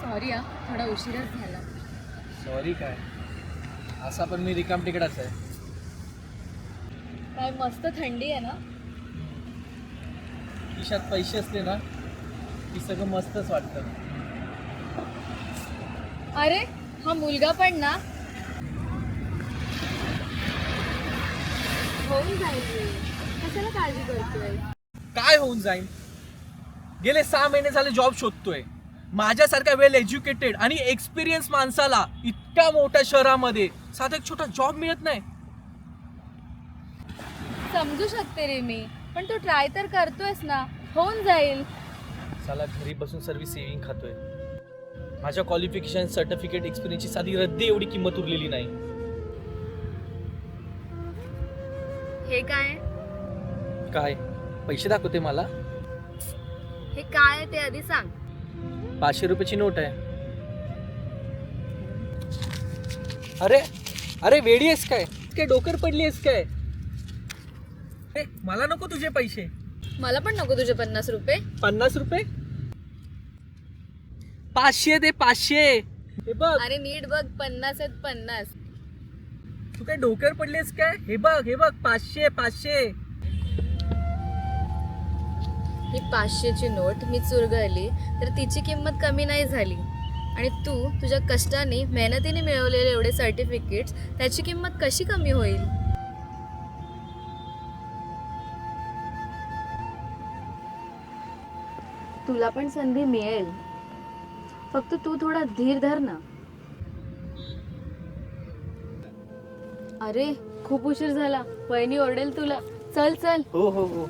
Sorry हा, थोडा उशीरच झाला. सॉरी काय, असा पण मी रिकाम तिकडाच आहे. काय मस्त थंडी आहे ना. खिशात पैसे असले ना की सगळं मस्तच वाटतं. अरे हा मुलगा पण ना होऊन जाईल रे. कशाला काळजी करतोय. काय होऊन जाईल? गेले 6 महिने झाले जॉब शोधतोय. माझ्यासारख्या वेल एज्युकेटेड आणि एक्सपिरियन्स माणसाला इतक्या मोठ्या शहरामध्ये साधा एक छोटा जॉब मिळत नाही. समजू शकते रे मी, पण तू ट्राय तर करतोयस ना, होऊन जाईल. साला घरी बसून सर्व्हिस सेव्हिंग खातोय. माझ्या क्वालिफिकेशन सर्टिफिकेट एक्सपिरियन्सची साधी रद्दी एवढी किंमत उरलेली नाही. हे काय काय पैसे दाखवते मला? हे काय आहे ते आधी सांग. 500 रुपयाची नोट आहे. अरे अरे वेडी आहेस काय? काय डोकर पडली आहेस काय? ए, मला नको तुझे पैसे. मला पण नको तुझे 50 रुपये. 50 रुपये? 500 दे 500. हे बघ. अरे नीट बघ, 50 आहेत 50. तू काय डोक्यावर पडलीस काय? हे बघ 500. ही 500ची नोट मी चुरगळली तर तिची किंमत कमी नाही झाली, आणि तू तुझ्या कष्टाने मेहनतीने मिळवलेले एवढे सर्टिफिकेट्स त्याची किंमत कशी कमी होईल? तुला पण संधी मिळेल, फक्त तू थोडा धीर धर ना. अरे खूप उशीर झाला, वहिनी ओरडेल तुला. चल चल. हो.